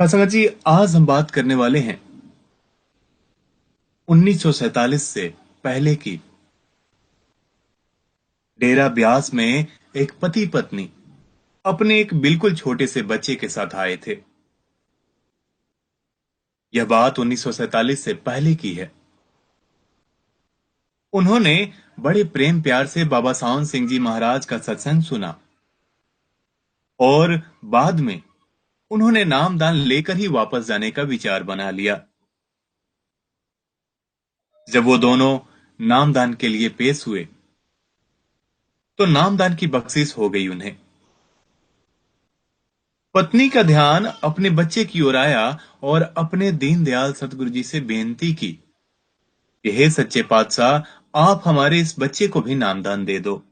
सत्संग जी, आज हम बात करने वाले हैं 1947 से पहले की। डेरा ब्यास में एक पति पत्नी अपने एक बिल्कुल छोटे से बच्चे के साथ आए थे। यह बात 1947 से पहले की है। उन्होंने बड़े प्रेम प्यार से बाबा सावन सिंह जी महाराज का सत्संग सुना और बाद में उन्होंने नामदान लेकर ही वापस जाने का विचार बना लिया। जब वो दोनों नामदान के लिए पेश हुए तो नामदान की बख्शिश हो गई उन्हें। पत्नी का ध्यान अपने बच्चे की ओर आया और अपने दीनदयाल सतगुरु जी से बेनती की कि हे सच्चे पातशाह, आप हमारे इस बच्चे को भी नामदान दे दो।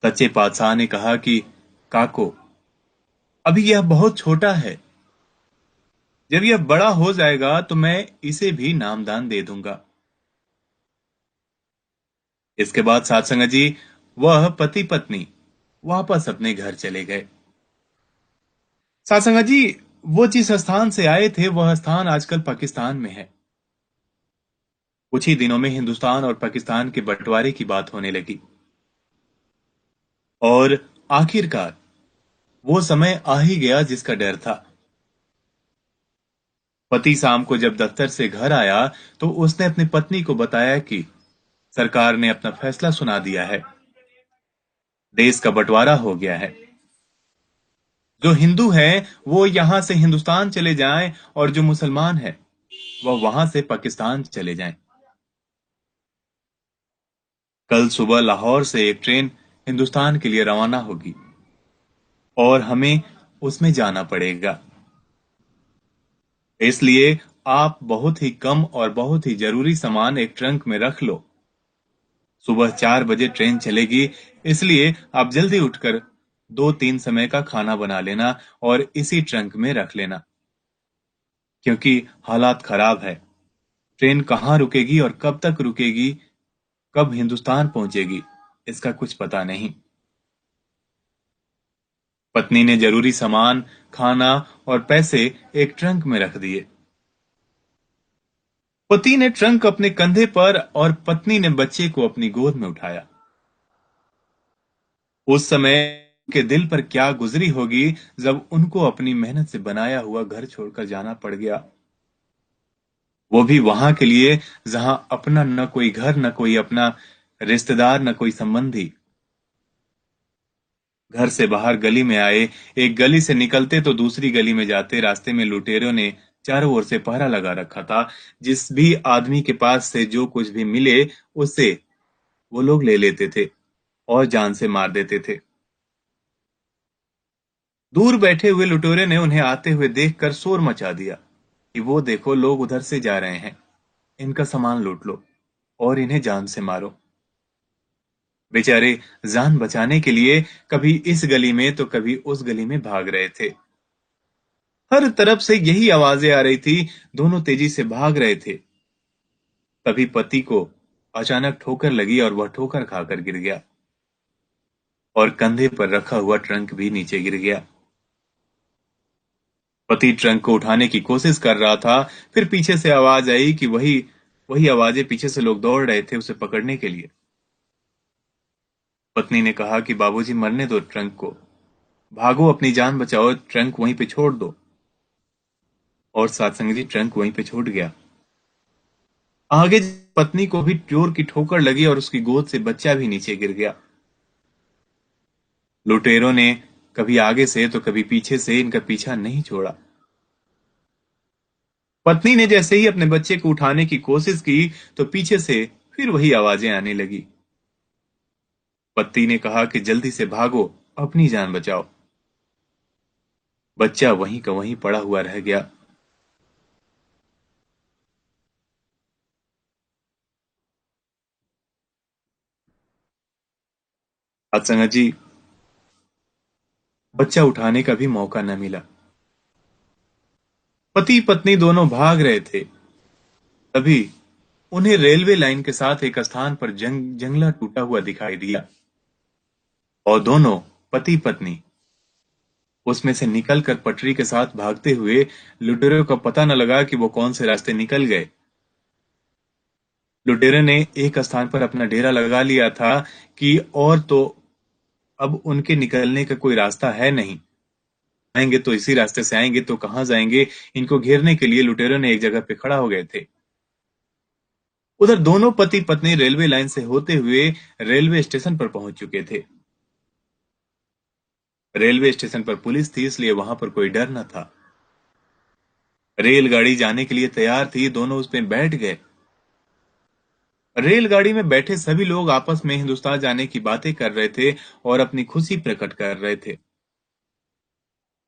सच्चे पातशाह ने कहा कि काको, अभी यह बहुत छोटा है। जब यह बड़ा हो जाएगा तो मैं इसे भी नामदान दे दूंगा। इसके बाद सत्संग जी, वह पति पत्नी वापस अपने घर चले गए। सत्संग जी, वो जिस स्थान से आए थे वह स्थान आजकल पाकिस्तान में है। कुछ ही दिनों में हिंदुस्तान और पाकिस्तान के बंटवारे की बात होने लगी और आखिरकार वो समय आ ही गया जिसका डर था। पति शाम को जब दफ्तर से घर आया तो उसने अपनी पत्नी को बताया कि सरकार ने अपना फैसला सुना दिया है। देश का बंटवारा हो गया है। जो हिंदू हैं वो यहां से हिंदुस्तान चले जाएं और जो मुसलमान हैं वह वहां से पाकिस्तान चले जाएं। कल सुबह लाहौर से एक ट्रेन हिंदुस्तान के लिए रवाना होगी और हमें उसमें जाना पड़ेगा। इसलिए आप बहुत ही कम और बहुत ही जरूरी सामान एक ट्रंक में रख लो। सुबह 4 बजे ट्रेन चलेगी, इसलिए आप जल्दी उठकर 2-3 समय का खाना बना लेना और इसी ट्रंक में रख लेना, क्योंकि हालात खराब है। ट्रेन कहाँ रुकेगी और कब तक रुकेगी, कब हिंदुस्तान पहुंचेगी, इसका कुछ पता नहीं। पत्नी ने जरूरी सामान, खाना और पैसे एक ट्रंक में रख दिए। पति ने ट्रंक अपने कंधे पर और पत्नी ने बच्चे को अपनी गोद में उठाया। उस समय के दिल पर क्या गुजरी होगी जब उनको अपनी मेहनत से बनाया हुआ घर छोड़कर जाना पड़ गया, वो भी वहां के लिए जहां अपना न कोई घर, न कोई अपना रिश्तेदार, न कोई संबंधी। घर से बाहर गली में आए, एक गली से निकलते तो दूसरी गली में जाते रास्ते में लुटेरों ने चारों ओर से पहरा लगा रखा था। जिस भी आदमी के पास से जो कुछ भी मिले उससे वो लोग ले लेते थे और जान से मार देते थे। दूर बैठे हुए लुटेरे ने उन्हें आते हुए देखकर शोर मचा दिया कि वो देखो, लोग उधर से जा रहे हैं, इनका सामान लूट लो और इन्हें जान से मारो। बेचारे जान बचाने के लिए कभी इस गली में तो कभी उस गली में भाग रहे थे। हर तरफ से यही आवाजें आ रही थी। दोनों तेजी से भाग रहे थे। तभी पति को अचानक ठोकर लगी और वह ठोकर खाकर गिर गया और कंधे पर रखा हुआ ट्रंक भी नीचे गिर गया। पति ट्रंक को उठाने की कोशिश कर रहा था, फिर पीछे से आवाज आई कि वही वही आवाजें, पीछे से लोग दौड़ रहे थे उसे पकड़ने के लिए। पत्नी ने कहा कि बाबूजी, मरने दो ट्रंक को, भागो, अपनी जान बचाओ, ट्रंक वहीं पे छोड़ दो। और सत्संग जी, ट्रंक वहीं पे छूट गया। आगे पत्नी को भी जोर की ठोकर लगी और उसकी गोद से बच्चा भी नीचे गिर गया। लुटेरों ने कभी आगे से तो कभी पीछे से इनका पीछा नहीं छोड़ा। पत्नी ने जैसे ही अपने बच्चे को उठाने की कोशिश की तो पीछे से फिर वही आवाजें आने लगी। पति ने कहा कि जल्दी से भागो, अपनी जान बचाओ। बच्चा वहीं का वहीं पड़ा हुआ रह गया। सत्संग जी, बच्चा उठाने का भी मौका न मिला। पति पत्नी दोनों भाग रहे थे। तभी उन्हें रेलवे लाइन के साथ एक स्थान पर जंगला टूटा हुआ दिखाई दिया और दोनों पति पत्नी उसमें से निकलकर पटरी के साथ भागते हुए लुटेरों को पता न लगा कि वो कौन से रास्ते निकल गए। लुटेरे ने एक स्थान पर अपना डेरा लगा लिया था कि और तो अब उनके निकलने का कोई रास्ता है नहीं। आएंगे तो इसी रास्ते से आएंगे तो कहाँ जाएंगे। इनको घेरने के लिए लुटेरों ने एक जगह पे खड़ा हो गए थे। उधर दोनों पति पत्नी रेलवे लाइन से होते हुए रेलवे स्टेशन पर पहुंच चुके थे। रेलवे स्टेशन पर पुलिस थी, इसलिए वहां पर कोई डर न था। रेलगाड़ी जाने के लिए तैयार थी, दोनों उसमें बैठ गए। रेलगाड़ी में बैठे सभी लोग आपस में हिंदुस्तान जाने की बातें कर रहे थे और अपनी खुशी प्रकट कर रहे थे।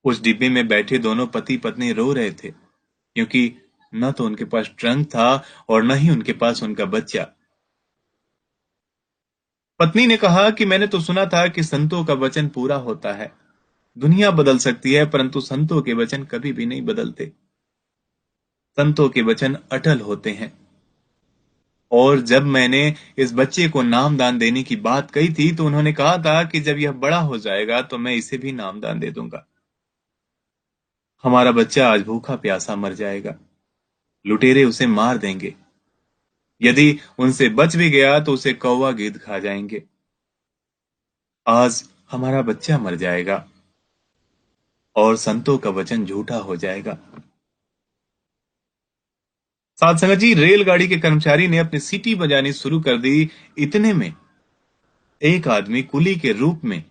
उस डिब्बे में बैठे दोनों पति पत्नी रो रहे थे, क्योंकि न तो उनके पास ट्रंक था और न ही उनके पास उनका बच्चा। पत्नी ने कहा कि मैंने तो सुना था कि संतों का वचन पूरा होता है। दुनिया बदल सकती है, परंतु संतों के वचन कभी भी नहीं बदलते। संतों के वचन अटल होते हैं। और जब मैंने इस बच्चे को नामदान देने की बात कही थी, तो उन्होंने कहा था कि जब यह बड़ा हो जाएगा तो मैं इसे भी नामदान दे दूंगा। हमारा बच्चा आज भूखा प्यासा मर जाएगा। लुटेरे उसे मार देंगे। यदि उनसे बच भी गया तो उसे कौवा गिद्ध खा जाएंगे। आज हमारा बच्चा मर जाएगा और संतों का वचन झूठा हो जाएगा। साथ संगत जी, रेलगाड़ी के कर्मचारी ने अपनी सीटी बजानी शुरू कर दी। इतने में एक आदमी कुली के रूप में,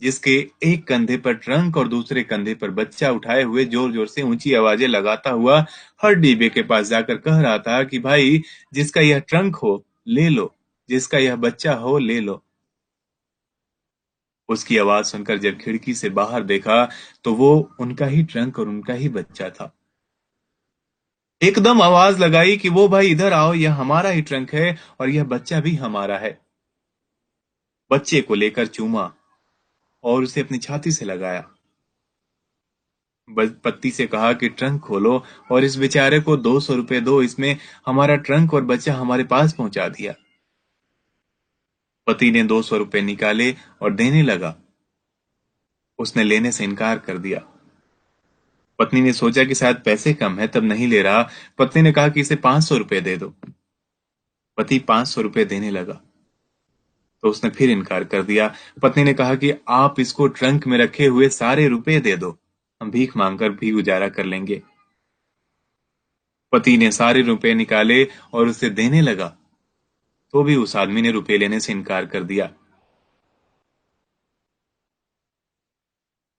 जिसके एक कंधे पर ट्रंक और दूसरे कंधे पर बच्चा उठाए हुए जोर जोर से ऊंची आवाजें लगाता हुआ हर डिब्बे के पास जाकर कह रहा था कि भाई, जिसका यह ट्रंक हो ले लो, जिसका यह बच्चा हो ले लो। उसकी आवाज सुनकर जब खिड़की से बाहर देखा, तो वो उनका ही ट्रंक और उनका ही बच्चा था। एकदम आवाज लगाई कि वो भाई इधर आओ, यह हमारा ही ट्रंक है और यह बच्चा भी हमारा है। बच्चे को लेकर चूमा और उसे अपनी छाती से लगाया। पत्नी से कहा कि ट्रंक खोलो और इस बेचारे को 200 रुपए दो, इसमें हमारा ट्रंक और बच्चा हमारे पास पहुंचा दिया। पति ने 200 रुपए निकाले और देने लगा। उसने लेने से इनकार कर दिया। पत्नी ने सोचा कि शायद पैसे कम है, तब नहीं ले रहा। पत्नी ने कहा कि इसे 500 रुपए दे दो। पति 500 रुपए देने लगा तो उसने फिर इनकार कर दिया। पत्नी ने कहा कि आप इसको ट्रंक में रखे हुए सारे रुपए दे दो, हम भीख मांगकर भी गुजारा कर लेंगे। पति ने सारे रुपए निकाले और उसे देने लगा, तो भी उस आदमी ने रुपए लेने से इनकार कर दिया।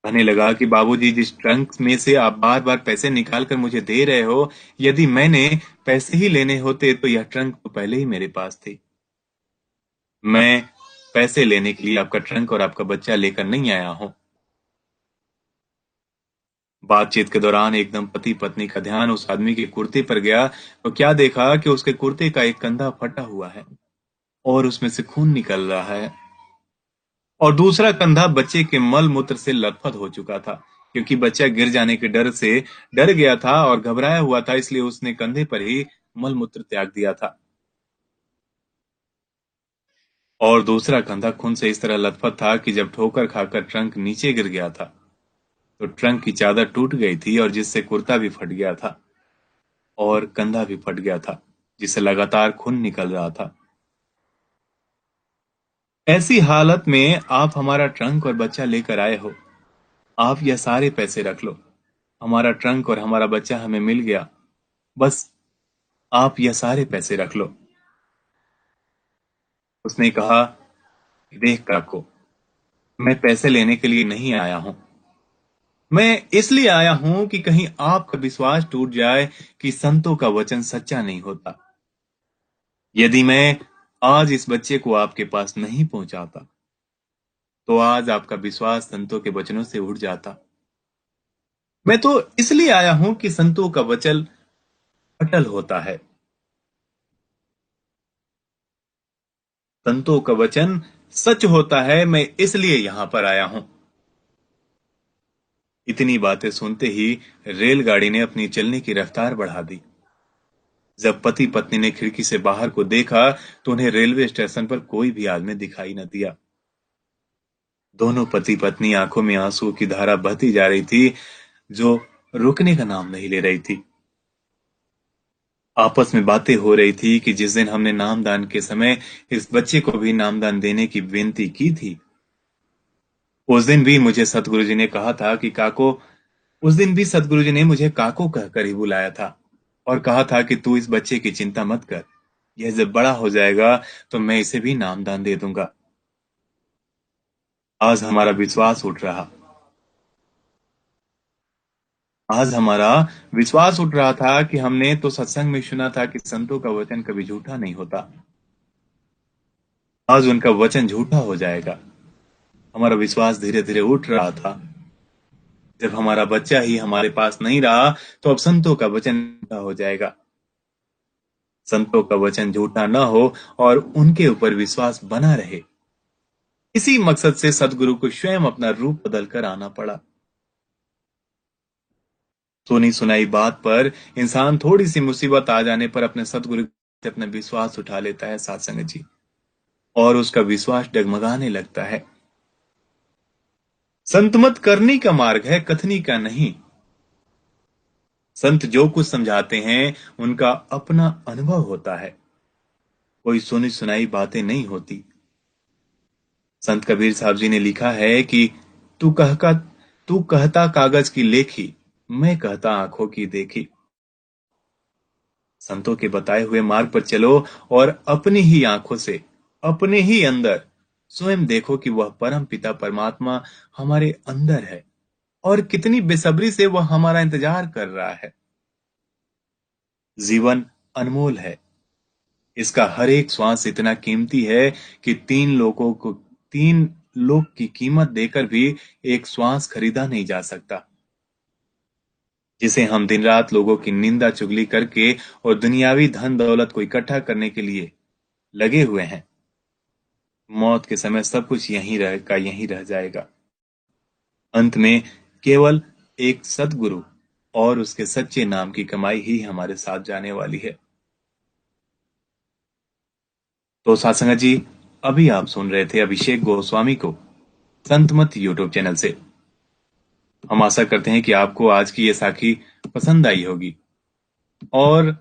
कहने लगा कि बाबूजी, जिस ट्रंक में से आप बार बार पैसे निकाल कर मुझे दे रहे हो, यदि मैंने पैसे ही लेने होते तो यह ट्रंक तो पहले ही मेरे पास थी। मैं पैसे लेने के लिए आपका ट्रंक और आपका बच्चा लेकर नहीं आया हूं। बातचीत के दौरान एकदम पति पत्नी का ध्यान उस आदमी के कुर्ते पर गया, तो क्या देखा कि उसके कुर्ते का एक कंधा फटा हुआ है और उसमें से खून निकल रहा है। और दूसरा कंधा बच्चे के मल मूत्र से लथपथ हो चुका था, क्योंकि बच्चा गिर जाने के डर से डर गया था और घबराया हुआ था, इसलिए उसने कंधे पर ही मल मूत्र त्याग दिया था। और दूसरा कंधा खून से इस तरह लथपथ था कि जब ठोकर खाकर ट्रंक नीचे गिर गया था, तो ट्रंक की चादर टूट गई थी और जिससे कुर्ता भी फट गया था और कंधा भी फट गया था, जिससे लगातार खून निकल रहा था। ऐसी हालत में आप हमारा ट्रंक और बच्चा लेकर आए हो। आप यह सारे पैसे रख लो। हमारा ट्रंक और हमारा बच्चा हमें मिल गया। बस आप यह सारे पैसे रख लो। उसने कहा, देख काको, मैं पैसे लेने के लिए नहीं आया हूं। मैं इसलिए आया हूं कि कहीं आपका विश्वास टूट जाए कि संतों का वचन सच्चा नहीं होता। यदि मैं आज इस बच्चे को आपके पास नहीं पहुंचाता, तो आज आपका विश्वास संतों के वचनों से उठ जाता। मैं तो इसलिए आया हूं कि संतों का वचन अटल होता है। संतों का वचन सच होता है, मैं इसलिए यहां पर आया हूं। इतनी बातें सुनते ही रेलगाड़ी ने अपनी चलने की रफ्तार बढ़ा दी। जब पति पत्नी ने खिड़की से बाहर को देखा, तो उन्हें रेलवे स्टेशन पर कोई भी आदमी दिखाई न दिया। दोनों पति पत्नी आंखों में आंसुओं की धारा बहती जा रही थी, जो रुकने का नाम नहीं ले रही थी। आपस में बातें हो रही थी कि जिस दिन हमने नामदान के समय इस बच्चे को भी नामदान देने की विनती की थी, उस दिन भी मुझे सतगुरु जी ने कहा था कि काको उस दिन भी सतगुरु जी ने मुझे काको कहकर ही बुलाया था और कहा था कि तू इस बच्चे की चिंता मत कर। यह जब बड़ा हो जाएगा तो मैं इसे भी नामदान दे दूंगा। आज हमारा विश्वास उठ रहा आज हमारा विश्वास उठ रहा था कि हमने तो सत्संग में सुना था कि संतों का वचन कभी झूठा नहीं होता। आज उनका वचन झूठा हो जाएगा। हमारा विश्वास धीरे धीरे उठ रहा था। जब हमारा बच्चा ही हमारे पास नहीं रहा तो अब संतों का वचन झूठा हो जाएगा। संतों का वचन झूठा न हो और उनके ऊपर विश्वास बना रहे, इसी मकसद से सदगुरु को स्वयं अपना रूप बदलकर आना पड़ा। सुनी सुनाई बात पर इंसान थोड़ी सी मुसीबत आ जाने पर अपने सदगुरु से अपना विश्वास उठा लेता है साथ संगत जी, और उसका विश्वास डगमगाने लगता है। संत मत करनी का मार्ग है, कथनी का नहीं। संत जो कुछ समझाते हैं उनका अपना अनुभव होता है, कोई सुनी सुनाई बातें नहीं होती। संत कबीर साहब जी ने लिखा है कि तू कहका तू कहता कागज की लेखी, मैं कहता आंखों की देखी। संतों के बताए हुए मार्ग पर चलो और अपनी ही आंखों से, अपने ही अंदर स्वयं देखो कि वह परम पिता परमात्मा हमारे अंदर है और कितनी बेसब्री से वह हमारा इंतजार कर रहा है। जीवन अनमोल है। इसका हर एक श्वास इतना कीमती है कि तीन लोग की कीमत देकर भी एक श्वास खरीदा नहीं जा सकता, जिसे हम दिन रात लोगों की निंदा चुगली करके और दुनियावी धन दौलत को इकट्ठा करने के लिए लगे हुए हैं। मौत के समय सब कुछ यहीं रह जाएगा। अंत में केवल एक सद्गुरु और उसके सच्चे नाम की कमाई ही हमारे साथ जाने वाली है। तो सासंगा जी, अभी आप सुन रहे थे अभिषेक गोस्वामी को संतमत यूट्यूब चैनल से। हम आशा करते हैं कि आपको आज की ये साखी पसंद आई होगी, और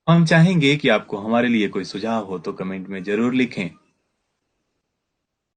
हम चाहेंगे कि आपको हमारे लिए कोई सुझाव हो तो कमेंट में जरूर लिखें।